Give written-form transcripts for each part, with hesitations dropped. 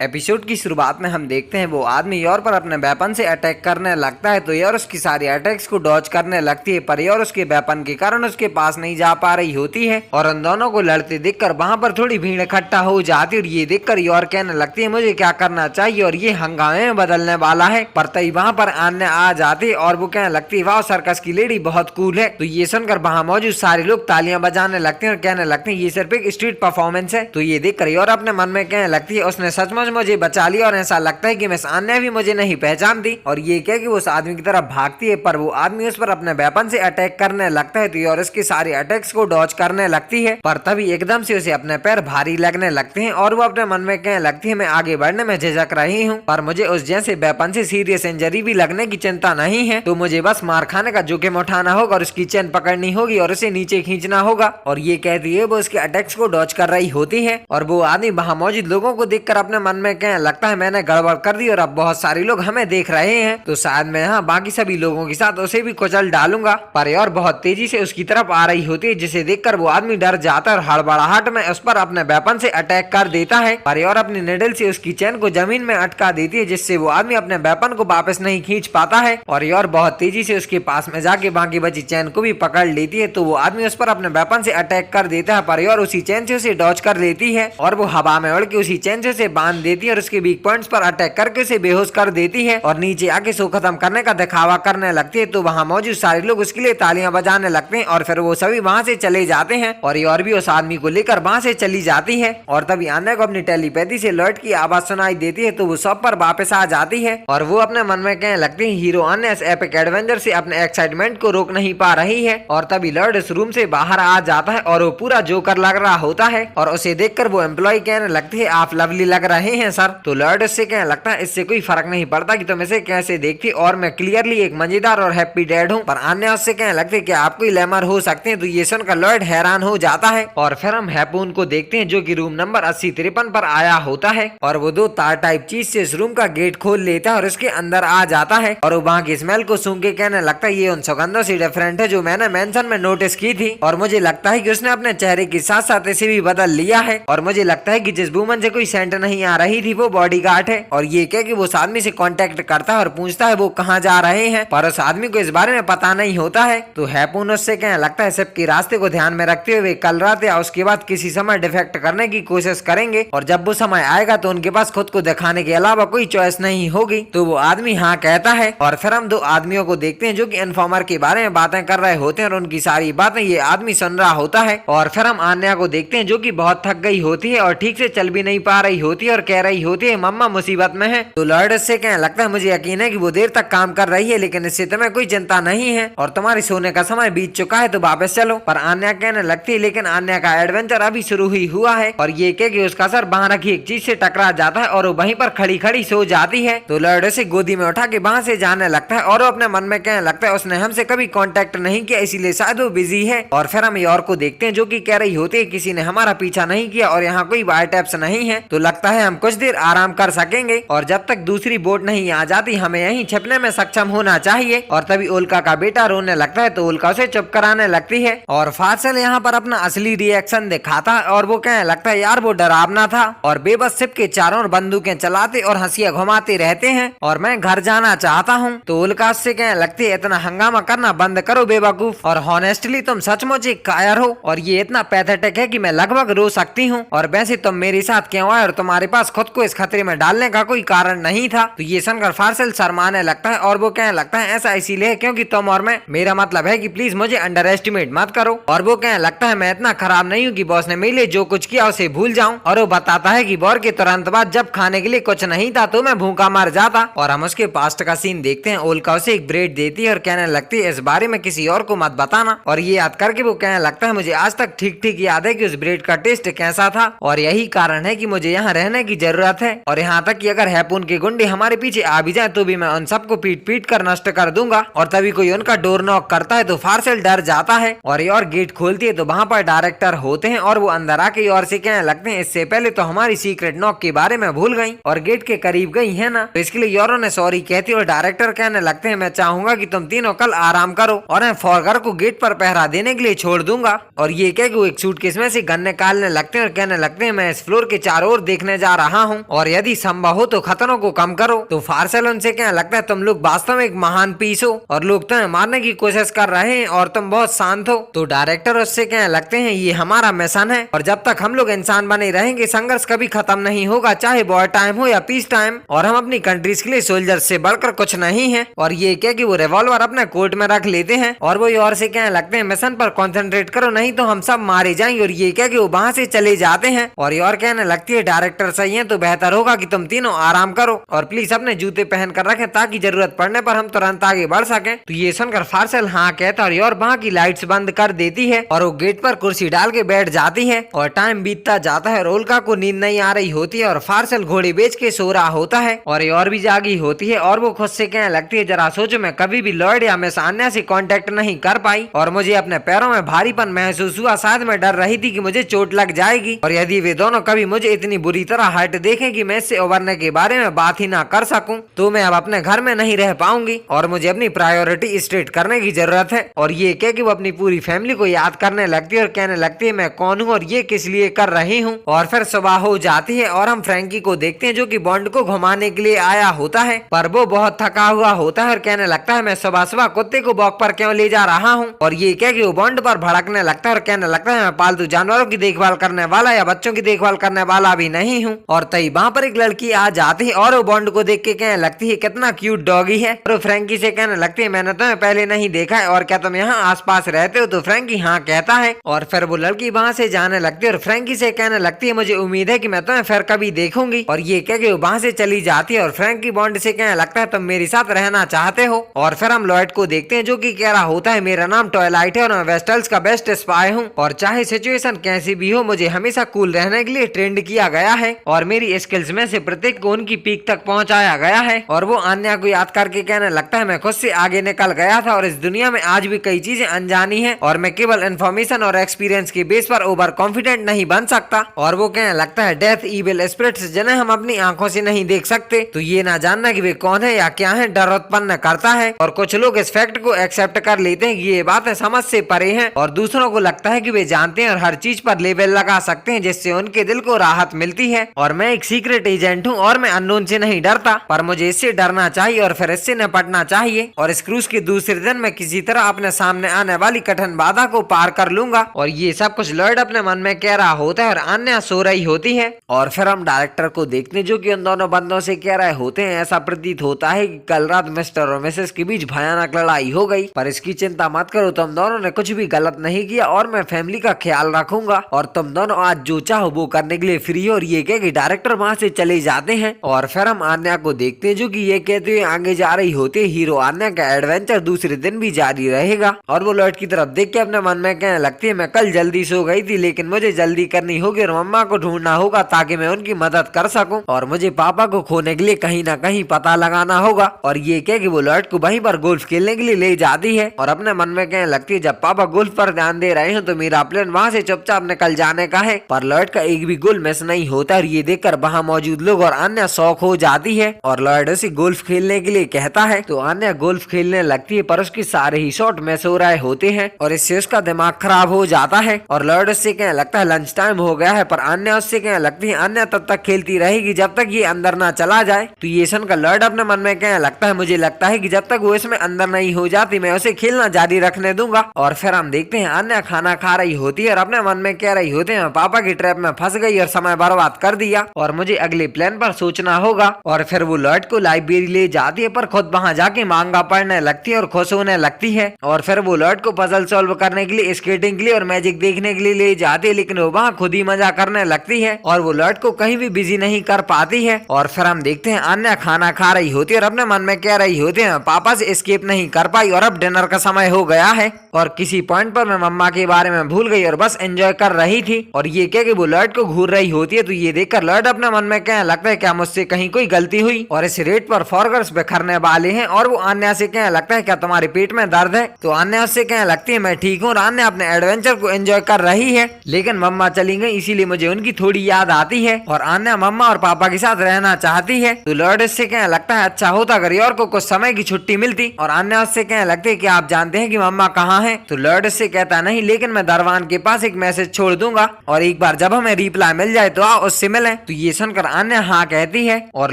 Episode की शुरुआत में हम देखते हैं वो आदमी योर पर अपने वेपन से अटैक करने लगता है तो योर उसकी सारी अटैक्स को डॉज करने लगती है, पर योर उसके वेपन के कारण उसके पास नहीं जा पा रही होती है और उन दोनों को लड़ते देखकर वहां पर थोड़ी भीड़ इकट्ठा हो जाती है और ये देखकर योर कहने लगती है मुझे क्या करना चाहिए और ये हंगामे में बदलने वाला है। पर तभी वहां पर आन्या आ जाती है और वो कहने लगती है वाह सर्कस की लेडी बहुत कूल है। तो ये सुनकर वहां मौजूद सारे लोग तालियां बजाने लगते हैं और कहने लगते हैं ये सिर्फ एक स्ट्रीट परफॉर्मेंस है। तो ये देखकर योर अपने मन में कहने लगती है उसने सचमुच मुझे बचा लिया और ऐसा लगता है कि मिस आन्या भी मुझे नहीं पहचानती। और ये कह कि वो उस आदमी की तरफ भागती है पर वो आदमी उस पर अपने वेपन से अटैक करने लगता है तो योर उसकी सारी अटैक्स को डॉज करने लगती है। पर तभी एकदम से उसे अपने पैर भारी लगने लगते हैं और वो अपने मन में कहने लगती है मैं आगे बढ़ने में झिझक रही हूँ पर मुझे उस जैसे वेपन से सीरियस इंजरी भी लगने की चिंता नहीं है, तो मुझे बस मार खाने का जोखिम उठाना होगा और उसकी चेन पकड़नी होगी और उसे नीचे खींचना होगा। और ये कहती है वो उसके अटैक्स को डॉज कर रही होती है और वो आदमी वहां मौजूद लोगों को देखकर अपने मन में कहने लगता है मैंने गड़बड़ कर दी और अब बहुत सारे लोग हमें देख रहे हैं तो शायद मैं यहाँ बाकी सभी लोगों के साथ उसे भी कुचल डालूंगा। पर योर बहुत तेजी से उसकी तरफ आ रही होती है जिसे देखकर वो आदमी डर जाता है और हड़बड़ाहट में उस पर अपने वेपन से अटैक कर देता है। पर योर अपनी निडल से उसकी चैन को जमीन में अटका देती है जिससे वो आदमी अपने वेपन को वापस नहीं खींच पाता है और योर बहुत तेजी से उसके पास में जाके बाकी बची चैन को भी पकड़ लेती है तो वो आदमी उस पर अपने वेपन से अटैक कर देता है पर योर उसी चैन से उसे डॉज कर लेती है और वो हवा में उड़ के उसी चैन से उसे बांध देती है और उसके वीक पॉइंट्स पर अटैक करके उसे बेहोश कर देती है और नीचे आके शो खत्म करने का दिखावा करने लगती है। तो वहाँ मौजूद सारे लोग उसके लिए तालियां बजाने लगते हैं और फिर वो सभी वहाँ से चले जाते हैं और योर भी उस आदमी को लेकर वहाँ से चली जाती है। और तभी आन्या को अपनी टेलीपैथी से लॉर्ड की आवाज सुनाई देती है तो वो सब पर वापस आ जाती है और वो अपने मन में कहने लगती है हीरो आन्या इस एपिक एडवेंचर से अपने एक्साइटमेंट को रोक नहीं पा रही है। और तभी लॉर्ड इस रूम से बाहर आ जाता है और वो पूरा जोकर लग रहा होता है और उसे देखकर वो एम्प्लॉय कहने लगती है आप लवली लग रहे हैं सर। तो लॉर्ड उससे कहने लगता है इससे कोई फर्क नहीं पड़ता कि तुम इसे कैसे देखती और मैं क्लियरली एक मजेदार और हैप्पी डैड हूँ। पर आन्या उससे कहने लगती है कि आप कोई लैमर हो सकते हैं। तो ये सुनकर लॉर्ड हैरान हो जाता है और फिर हम हैपून को देखते हैं जो कि रूम नंबर 8053 पर आया होता है और वो दो तार टाइप चीज से इस रूम का गेट खोल लेता है और उसके अंदर आ जाता है और वो वहाँ की स्मेल को सूंघ के कहने लगता है ये उन सुगंधों से डिफरेंट है जो मैंने मेंशन में नोटिस की थी और मुझे लगता है कि उसने अपने चेहरे के साथ साथ इसे भी बदल लिया है और मुझे लगता है कि जिस वूमन से कोई सेंट नहीं आ रही थी वो बॉडीगार्ड है। और ये क्या कि वो उस आदमी से कांटेक्ट करता है और पूछता है वो कहाँ जा रहे हैं पर उस आदमी को इस बारे में पता नहीं होता है। तो हैपून उससे कहने लगता है सबके रास्ते को ध्यान में रखते हुए कल रात या उसके बाद किसी समय डिफेक्ट करने की कोशिश करेंगे और जब वो समय आएगा तो उनके पास खुद को दिखाने के अलावा कोई चॉइस नहीं होगी। तो वो आदमी हाँ कहता है और फिर हम दो आदमियों को देखते हैं जो कि इन्फॉर्मर के बारे में बातें कर रहे होते हैं और उनकी सारी बातें ये आदमी सुन रहा होता है। और फिर हम आन्या को देखते हैं जो कि बहुत थक गई होती है और ठीक से चल भी नहीं पा रही होती है और कह रही होती है मम्मा मुसीबत में है। तो लॉर्ड से कहने लगता है मुझे यकीन है कि वो देर तक काम कर रही है लेकिन इससे तुम्हें कोई चिंता नहीं है और तुम्हारी सोने का समय बीत चुका है तो वापस चलो। पर आन्या कहने लगती है लेकिन आन्या का एडवेंचर अभी शुरू ही हुआ है और ये कह कि उसका सर वहां रखी एक चीज से टकरा जाता है और वो वहीं पर खड़ी खड़ी सो जाती है। तो लॉर्ड से गोदी में उठा के वहां से जाने लगता है और वो अपने मन में कहने लगता है उसने हमसे कभी कांटेक्ट नहीं किया इसीलिए शायद वो बिजी है। और फिर हम योर को देखते हैं जो कि कह रही होती है किसी ने हमारा पीछा नहीं किया और यहाँ कोई वायर टैप्स नहीं है तो लगता है हम कुछ देर आराम कर सकेंगे और जब तक दूसरी बोट नहीं आ जाती हमें यहीं छिपने में सक्षम होना चाहिए। और तभी उल्का का बेटा रोने लगता है तो उल्का उसे चुप कराने लगती है और फासिल यहाँ पर अपना असली रिएक्शन दिखाता है और वो कहने लगता है यार वो डरावना था और बेबस शिप के चारों ओर बंदूकें चलाते और हंसियां घुमाते रहते हैं और मैं घर जाना चाहता हूँ। तो उल्का से कहने लगती है इतना हंगामा करना बंद करो बेवकूफ और हॉनेस्टली तुम सचमुच एक कायर हो और ये इतना पैथेटिक है कि मैं लगभग रो सकती हूँ और वैसे तुम मेरे साथ क्यों आए और तुम्हारे पास खुद को इस खतरे में डालने का कोई कारण नहीं था। तो ये सुनकर फासिल शर्माने लगता है और वो कहने लगता है ऐसा इसीलिए क्योंकि तुम और मैं मेरा मतलब है कि प्लीज मुझे अंडर एस्टिमेट मत करो। और वो कहने लगता है मैं इतना खराब नहीं हूँ कि बॉस ने मेरे लिए जो कुछ किया उसे भूल जाऊं। और वो बताता है कि वॉर के तुरंत बाद जब खाने के लिए कुछ नहीं था तो मैं भूखा मर जाता। और हम उसके पास्ट का सीन देखते हैं उल्का उसे एक ब्रेड देती है और कहने लगती है इस बारे में किसी और को मत बताना। और ये याद करके वो कहने लगता है मुझे आज तक ठीक ठीक याद है कि उस ब्रेड का टेस्ट कैसा था और यही कारण है कि मुझे यहाँ रहने की जरूरत है और यहाँ तक कि अगर हैपून के गुंडे हमारे पीछे आ भी जाए तो भी मैं उन सबको पीट पीट कर नष्ट कर दूंगा। और तभी कोई उनका डोर नॉक करता है तो फासिल डर जाता है और योर गेट खोलती है तो वहाँ पर डायरेक्टर होते हैं और वो अंदर आके योर से कहने लगते हैं इससे पहले तो हमारी सीक्रेट नॉक के बारे में भूल गई और गेट के करीब गई है ना। तो इसके लिए योरो ने सॉरी कहती और डायरेक्टर कहने लगते हैं मैं चाहूंगा कि तुम तीनों कल आराम करो और मैं फॉरगर को गेट पर पहरा देने के लिए छोड़ दूंगा। और ये कह कि वो एक सूटकेस में से गन निकालने लगते हैं और कहने लगते हैं मैं इस फ्लोर के चारों ओर देखने जा रहा रहा हूँ और यदि संभव हो तो खतरों को कम करो। तो फार्सल उनसे कहने लगता है तुम लोग वास्तव में एक महान पीस हो और लोग तुम्हें मारने की कोशिश कर रहे हैं और तुम बहुत शांत हो। तो डायरेक्टर उससे कहने लगते हैं ये हमारा मिशन है और जब तक हम लोग इंसान बने रहेंगे संघर्ष कभी खत्म नहीं होगा, चाहे वॉर टाइम हो या पीस टाइम, और हम अपनी कंट्रीज के लिए सोल्जर से बढ़कर कुछ नहीं है। और ये क्या कि वो रिवॉल्वर अपने कोट में रख लेते हैं और वो और से कहने लगते हैं मिशन पर कंसंट्रेट करो नहीं तो हम सब मारे जाएंगे। और ये क्या कि वो वहाँ से चले जाते हैं और कहने लगती है डायरेक्टर सही है तो बेहतर होगा कि तुम तीनों आराम करो और प्लीज अपने जूते पहन कर रखें ताकि जरूरत पड़ने पर हम तुरंत आगे बढ़ सकें। तो ये सुनकर फार्सल हाँ कहता है और वहाँ की लाइट्स बंद कर देती है और वो गेट पर कुर्सी डाल के बैठ जाती है। और टाइम बीतता जाता है, रोलका को नींद नहीं आ रही होती है और फार्सल घोड़े बेच के सो रहा होता है और भी जागी होती है और वो खुद से कहने लगती है जरा सोचो मैं कभी भी लॉर्ड या मिस आन्या से कांटेक्ट नहीं कर पाई और मुझे अपने पैरों में भारीपन महसूस हुआ, शायद मैं डर रही थी कि मुझे चोट लग जाएगी और यदि वे दोनों कभी मुझे इतनी बुरी तरह हर्ट देखें कि मैं इससे उबरने के बारे में बात ही ना कर सकूं तो मैं अब अपने घर में नहीं रह पाऊंगी और मुझे अपनी प्रायोरिटी स्ट्रेट करने की जरूरत है। और ये कह कि वो अपनी पूरी फैमिली को याद करने लगती है और कहने लगती है मैं कौन हूँ और ये किस लिए कर रही हूँ। और फिर सुबह हो जाती है और हम फ्रैंकी को देखते हैं जो कि बॉन्ड को घुमाने के लिए आया होता है पर वो बहुत थका हुआ होता है और कहने लगता है मैं सुबह सुबह कुत्ते को वॉक पर क्यों ले जा रहा हूँ। और ये क्या कि वो बॉन्ड पर भड़कने लगता है और कहने लगता है मैं पालतू जानवरों की देखभाल करने वाला या बच्चों की देखभाल करने वाला भी नहीं हूँ। और तभी वहाँ पर एक लड़की आ जाती है और वो बॉन्ड को देख के कहने लगती है कितना क्यूट डॉगी है और फ्रैंकी से कहने लगती है मैंने तुम्हें पहले नहीं देखा है और क्या तुम यहाँ आसपास रहते हो। तो फ्रैंकी हाँ कहता है और फिर वो लड़की वहाँ से जाने लगती है और फ्रैंकी से कहने लगती है मुझे उम्मीद है कि मैं तुम्हें फिर कभी देखूंगी। और ये कह के वो वहाँ से चली जाती है और फ्रैंकी बॉन्ड से कहने लगता है तुम मेरे साथ रहना चाहते हो। और फिर हम लॉयड को देखते हैं जो कि कह रहा होता है मेरा नाम ट्वाइलाइट है और मैं वेस्टल्स का बेस्ट स्पाई हूँ और चाहे सिचुएशन कैसी भी हो मुझे हमेशा कूल रहने के लिए ट्रेंड किया गया है और मेरी स्किल्स में से प्रत्येक को उनकी पीक तक पहुंचाया गया है। और वो आन्या को याद करके कहने लगता है मैं खुद से आगे निकल गया था और इस दुनिया में आज भी कई चीजें अनजानी है और मैं केवल इन्फॉर्मेशन और एक्सपीरियंस के बेस पर ओवर कॉन्फिडेंट नहीं बन सकता। और वो कहने लगता है डेथ इविल स्पिरिट्स जिन्हें हम अपनी आंखों से नहीं देख सकते तो ये ना जानना कि वे कौन है या क्या है डर उत्पन्न करता है। और कुछ लोग इस फैक्ट को एक्सेप्ट कर लेते हैं कि ये बातें समझ से परे हैं और दूसरों को लगता है कि वे जानते हैं और हर चीज पर लेबल लगा सकते हैं जिससे उनके दिल को राहत मिलती है। और मैं एक सीक्रेट एजेंट हूँ और मैं अननोन से नहीं डरता पर मुझे इससे डरना चाहिए और फिर इससे निपटना चाहिए और इस क्रूज के दूसरे दिन मैं किसी तरह अपने सामने आने वाली कठिन बाधा को पार कर लूंगा। और ये सब कुछ लॉर्ड अपने मन में कह रहा होता है और आन्या सो रही होती है। और फिर हम डायरेक्टर को देखते हैं जो कि उन दोनों बंदों से कह रहे होते हैं ऐसा प्रतीत होता है कि कल रात मिस्टर और मिसेस के बीच भयानक लड़ाई हो गई पर इसकी चिंता मत करो, तुम दोनों ने कुछ भी गलत नहीं किया और मैं फैमिली का ख्याल रखूंगा और तुम दोनों आज जो चाहो वो करने के लिए फ्री हो। और ये कह कि डायरेक्टर वहाँ से चले जाते हैं। और फिर हम आन्या को देखते हैं जो कि ये कहते हुए आगे जा रही होती है हीरो आन्या का एडवेंचर दूसरे दिन भी जारी रहेगा। और वो लॉर्ड की तरफ देख के अपने मन में कहने लगती है मैं कल जल्दी सो गई थी लेकिन मुझे जल्दी करनी होगी और मम्मा को ढूंढना होगा ताकि मैं उनकी मदद कर सकूं और मुझे पापा को खोने के लिए कहीं ना कहीं पता लगाना होगा। और ये कह कि वो लॉर्ड को वहीं पर गोल्फ खेलने के लिए ले जाती है और अपने मन में कहने लगती है जब पापा गोल्फ पर ध्यान दे रहे हैं तो मेरा प्लान वहाँ से चुपचाप निकल जाने का है। पर लॉर्ड का एक भी गोल मिस नहीं होता और ये देखकर वहाँ मौजूद लोग और अन्य शौक हो जाती है और लॉर्ड उसे गोल्फ खेलने के लिए कहता है तो अन्य गोल्फ खेलने लगती है पर उसके सारे ही शॉट मिस हो रहे होते हैं और इससे उसका दिमाग खराब हो जाता है। और लॉर्ड उससे कहने लगता है लंच टाइम हो गया है पर अन्य उससे कहने लगती है अन्य तब तक खेलती रहेगी जब तक ये अंदर ना चला जाए। तो ये सुनकर लॉर्ड अपने मन में कहने लगता है मुझे लगता है कि जब तक वो इसमें अंदर नहीं हो जाती मैं उसे खेलना जारी रखने दूंगा। और फिर हम देखते हैं अन्य खाना खा रही होती है और अपने मन में कह रही होती है मैं पापा की ट्रैप में फंस गई और समय बर्बाद कर दिया और मुझे अगले प्लान पर सोचना होगा। और फिर वो लॉर्ड को लाइब्रेरी ले जाती है पर खुद वहाँ जाके मांगा पढ़ने लगती है और खुश होने लगती है। और फिर वो लॉर्ड को पजल सॉल्व करने के लिए, स्केटिंग के लिए और मैजिक देखने के लिए ले जाती है लेकिन वो वहाँ खुद ही मजा करने लगती है और वो लॉर्ड को कहीं भी बिजी नहीं कर पाती है। और फिर हम देखते हैं अन्य खाना खा रही होती है और अपने मन में कह रही होती है पापा से एस्केप नहीं कर पाई और अब डिनर का समय हो गया है और किसी पॉइंट पर मैं मम्मा के बारे में भूल गई और बस एंजॉय कर रही थी। और ये कह के वो लॉर्ड को घूर रही होती है तो ये देखकर लॉर्ड अपने मन में कहने लगता है क्या मुझसे कहीं कोई गलती हुई और इस रेट पर फॉरगर्स बिखरने वाले हैं। और वो अन्य से कहने लगता है क्या तुम्हारे पेट में दर्द है। तो अन्य उससे कहने लगती है मैं ठीक हूँ और अन्य अपने एडवेंचर को एंजॉय कर रही है लेकिन मम्मा चली गई इसीलिए मुझे उनकी थोड़ी याद आती है और अन्य मम्मा और पापा के साथ रहना चाहती है। तो लॉर्ड उससे कहने लगता है अच्छा होता अगर योर को कुछ समय की छुट्टी मिलती। और अन्य उससे कहने लगते कि आप जानते हैं कि मम्मा कहाँ हैं। तो लॉर्ड उससे कहता नहीं लेकिन मैं दरवान के पास एक मैसेज छोड़ दूंगा और एक बार जब हमें रिप्लाई मिल जाए तो आओ उससे मिलें। चलें। तो ये सुनकर अन्य हाँ कहती है और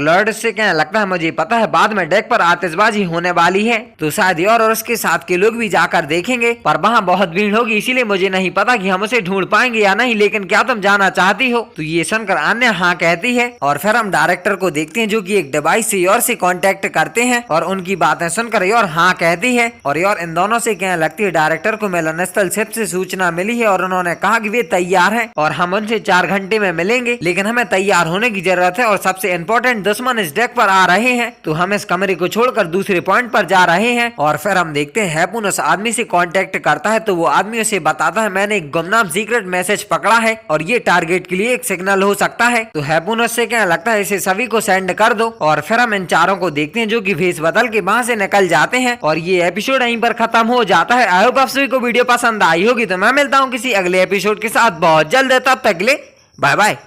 लॉयड से कहने लगता है मुझे पता है बाद में डेक पर आतिशबाजी होने वाली है, तो शायद योग और उसके साथ के लोग भी जाकर देखेंगे, पर वहाँ बहुत भीड़ होगी, इसीलिए मुझे नहीं पता कि हम उसे ढूंढ पाएंगे या नहीं, लेकिन क्या तुम जाना चाहती हो? तो ये सुनकर अन्य हाँ कहती है और फिर हम डायरेक्टर को देखते हैं जो कि एक डिवाइस से योर से कांटेक्ट करते हैं और उनकी बातें सुनकर योर हाँ कहती है और योर इन दोनों से कहने लगती है डायरेक्टर को मेलनस्थल शिप से सूचना मिली है और उन्होंने कहा कि वे तैयार हैं और हम उनसे 4 घंटे में मिलेंगे, लेकिन हमें तैयार होने की जरूरत है और सबसे इम्पोर्टेंट दुश्मन इस डेक पर आ रहे हैं, तो हम इस कमरे को छोड़कर दूसरे पॉइंट पर जा रहे हैं। और फिर हम देखते हैं हैपून उस आदमी से कांटेक्ट करता है, तो वो आदमी उसे बताता है मैंने एक गुमनाम सीक्रेट मैसेज पकड़ा है और ये टारगेट के लिए एक सिग्नल हो सकता है। तो हैपून उससे कहने लगता है इसे सभी को सेंड कर दो और फिर हम इन चारों को देखते हैं जो कि भेष बदल के वहां से निकल जाते हैं और ये एपिसोड यहीं पर खत्म हो जाता है। आई होप आप सभी को वीडियो पसंद आई होगी, तो मैं मिलता हूँ किसी अगले एपिसोड के साथ बहुत जल्द, तब तक के लिए बाय बाय।